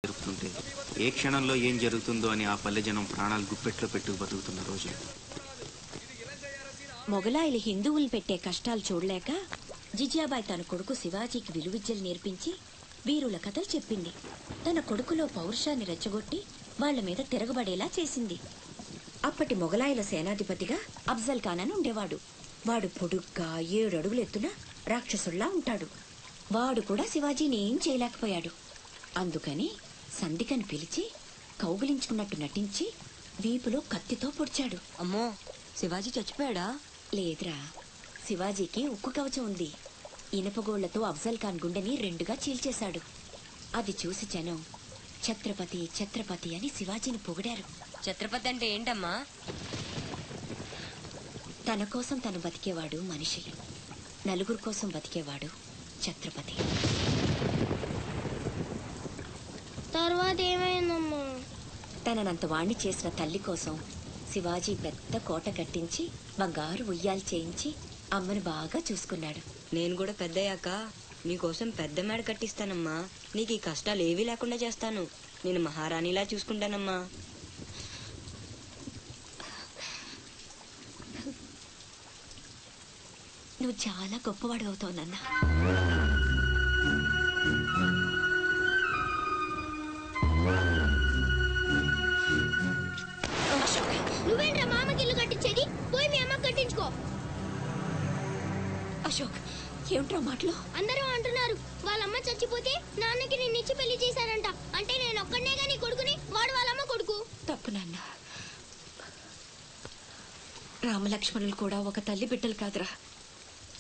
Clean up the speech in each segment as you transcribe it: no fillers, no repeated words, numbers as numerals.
జరుగుతుంటే ఏ క్షణంలో ఏం జరుగుతుందో అని ఆ పల్లె జనం ప్రాణాలు గుప్పెట్లో పెట్టుకు బతుకుతున్న రోజు. మొగలాయిలు హిందువులు పెట్టే కష్టాలు చూడలేక జిజియాబాయి తన కొడుకు శివాజీకి విలువిద్యలు నేర్పించి వీరుల కథలు చెప్పింది. తన కొడుకులో పౌరుషాన్ని రెచ్చగొట్టి వాళ్ల మీద తిరగబడేలా చేసింది. అప్పటి మొగలాయిల సేనాధిపతిగా అఫ్జల్ ఖాన్ అని ఉండేవాడు. వాడు పొడుగ్గా 7 అడుగుల ఎత్తున రాక్షసుల్లా ఉంటాడు. వాడు కూడా శివాజీని ఏం చేయలేకపోయాడు. అందుకని సంధికని పిలిచి కౌగిలించుకున్నట్టు నటించి వీపులో కత్తితో పొడిచాడు. అమ్మో, శివాజీ చచ్చిపోయాడా? లేదురా, శివాజీకి ఉక్కు కవచం ఉంది. ఇనపగోళ్లతో అఫ్జల్ ఖాన్ గుండెని 2గా చీల్చేశాడు. అది చూసి జనం ఛత్రపతి ఛత్రపతి అని శివాజీని పొగిడారు. ఛత్రపతి అంటే ఏంటమ్మా? తన కోసం తను బతికేవాడు మనిషి, నలుగురు కోసం బతికేవాడు ఛత్రపతి. తర్వాత ఏమైందమ్మా? తననంత వాణ్ణి చేసిన తల్లి కోసం శివాజీ పెద్ద కోట కట్టించి బంగారు ఉయ్యాలు చేయించి అమ్మను బాగా చూసుకున్నాడు. నేను కూడా పెద్దయ్యాక నీకోసం పెద్ద మేడ కట్టిస్తానమ్మా. నీకు ఈ కష్టాలు ఏవీ లేకుండా చేస్తాను. నేను మహారాణిలా చూసుకుంటానమ్మా. నువ్వు చాలా గొప్పవాడు అవుతావు నాన్న. నువ్వేంట్రా మామకి ఇల్లు కట్టించేది? పోయి మీ అమ్మ కట్టించుకో. అశోక్, ఏమిట్రా మాటలు? అందరూ అంటున్నారు వాళ్ళమ్మ చచ్చిపోతే నాన్నకి నిన్నిచ్చి పెళ్లి చేశారంట. అంటే నేను ఒక్కడనే గాని కొడుకుని, వాడు వాళ్ళమ్మ కొడుకు. తప్పు నాన్న. రామలక్ష్మణులు కూడా ఒక తల్లి బిడ్డలు కాదురా.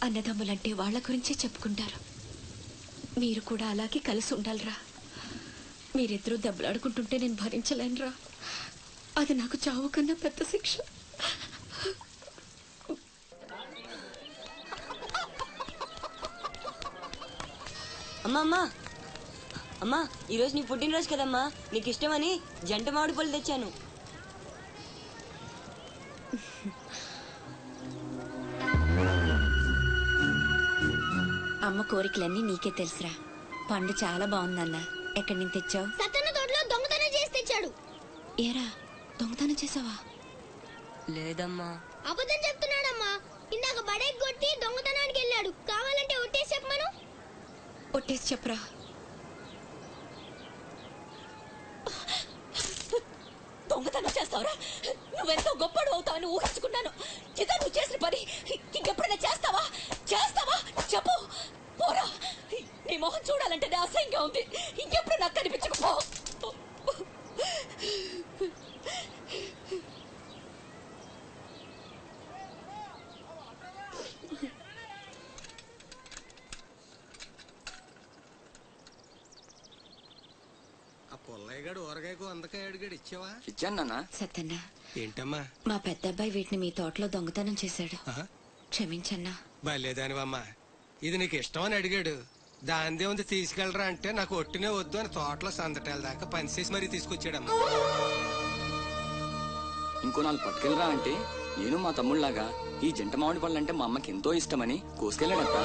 అన్నదమ్ములంటే వాళ్ళ గురించే చెప్పుకుంటారు. మీరు కూడా అలాగే కలిసి ఉండాలిరా. మీరిద్దరూ దెబ్బలాడుకుంటుంటే నేను భరించలేనురా. అది నాకు చావు కన్నా పెద్ద శిక్ష. అమ్మా అమ్మా అమ్మా, ఈరోజు నీ పుట్టినరోజు కదమ్మా. నీకు ఇష్టమని జంట మామిడి పళ్ళు తెచ్చాను. అమ్మ కోరికలన్నీ నీకే తెలుసురా. పండు చాలా బాగుందన్నా. ఎక్కడి నుంచి తెచ్చావు? సత్తన్న తోటలో దొంగతనం చేసి తెచ్చాడు. ఏరా, దొంగతనం చేసావా? లేదమ్మా. అబద్ధం చెప్తున్నాడమ్మా. ఇందాక బడేకి కొట్టి దొంగతనానికి వెళ్ళాడు. కావాలంటే ఒట్టేసి చెప్పమను. ఒట్టేసి చెప్పరా. దొంగతనం చేస్తావురా? నువ్వెంతో గొప్పడు అవుతావని ఊహించుకున్నాను. ఇదా నువ్వు చేసిన పని? ఇంకెప్పుడైనా చేస్తావా? చెప్పు. పోరా, నీ మొహం చూడాలంటే అసహ్యంగా ఉంది. ఇంకెప్పుడు నాకు కనిపించకపో. పుల్లయ్యగాడు ఊరగాయకు వందకాయ అడిగాడు, ఇచ్చావా? ఇచ్చాను. సత్తన్న, ఏంటమ్మా? మా పెద్దబ్బాయి వీటిని మీ తోటలో దొంగతనం చేశాడు. క్షమించన్నా. బలేదానివమ్మా. ఇది నీకు ఇష్టం అని అడిగాడు. దాందే ఉంది తీసుకెళ్ళరా అంటే నాకు ఒట్టినే వద్దు అని తోటలో సందటాల దాకా పనిచేసి మరీ తీసుకొచ్చాడమ్మా. ఇంకో 4 పట్టుకెళ్ళరా అంటే నేను మా తమ్ముళ్లాగా ఈ జంట మామిడి పళ్ళు అంటే మా అమ్మకి ఎంతో ఇష్టమని కోసుకెళ్ళాడక్క.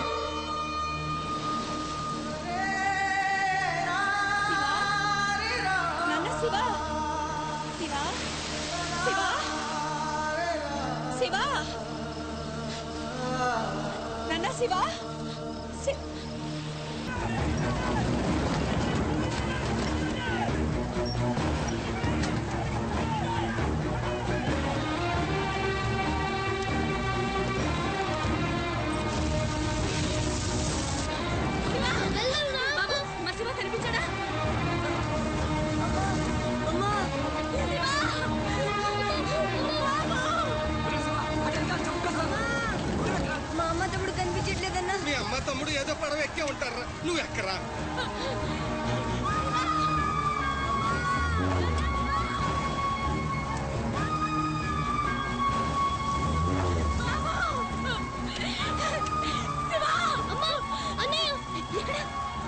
మీ అమ్మ తమ్ముడు ఏదో పడవ ఎక్కే ఉంటారా, నువ్వు ఎక్కరా?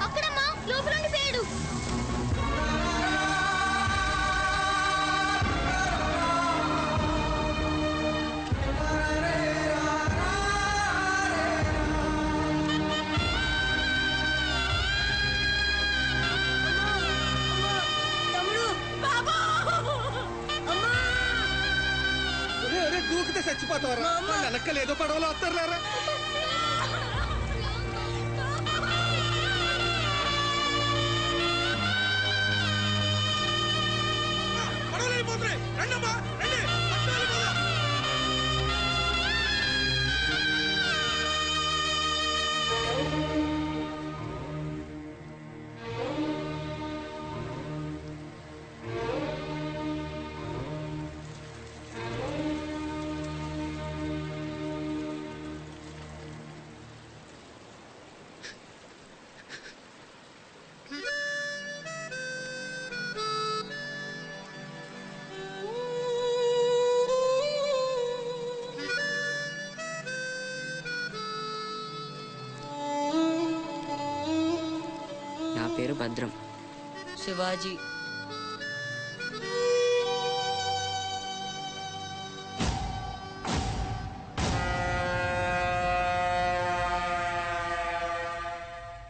అక్కడమ్మా లోపల పోయాడు. చచ్చిపోతావరా వెనక్కలేదో పడవలో వస్తారులేరా నా పేరు భద్రం. శివాజీ.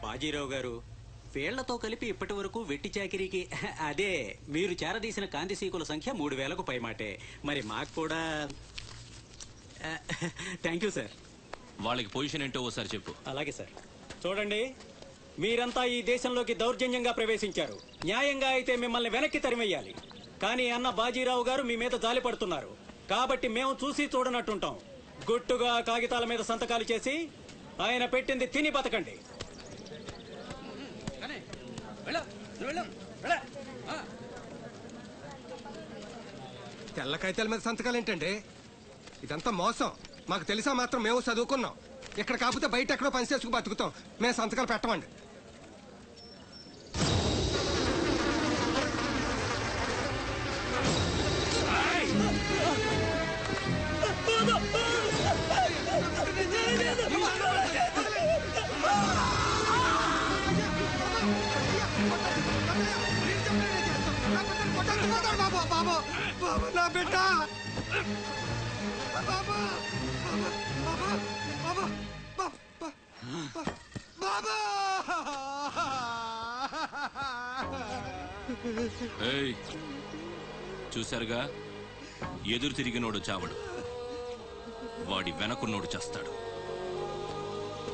బాజీరావు గారు, వేళ్లతో కలిపి ఇప్పటి వరకు వెట్టి చాకిరీకి అదే మీరు చేరదీసిన కాంతిసీకుల సంఖ్య 3000కు పైమాటే. మరి మాకు కూడా థ్యాంక్ యూ సార్. వాళ్ళకి పొజిషన్ ఏంటో ఓసారి చెప్పు. అలాగే సార్. చూడండి, మీరంతా ఈ దేశంలోకి దౌర్జన్యంగా ప్రవేశించారు. న్యాయంగా అయితే మిమ్మల్ని వెనక్కి తరిమెయ్యాలి. కానీ అన్న బాజీరావు గారు మీ మీద జాలి పడుతున్నారు. కాబట్టి మేము చూసి చూడనట్టుంటాం. గుట్టుగా కాగితాల మీద సంతకాలు చేసి ఆయన పెట్టింది తిని బతకండి. తెల్ల కాగితాల మీద సంతకాలు ఏంటండి? ఇదంతా మోసం. మాకు తెలిసా మాత్రం మేము చదువుకున్నాం. ఇక్కడ కాకపోతే బయట ఎక్కడో పని చేసుకు బతుకుతాం. మేము సంతకాలు పెట్టమండి. నా బిడ్డ ఏయ్, చూశారుగా, ఎదురు తిరిగినోడు చావడు, వాడి వెనకున్నోడు చేస్తాడు.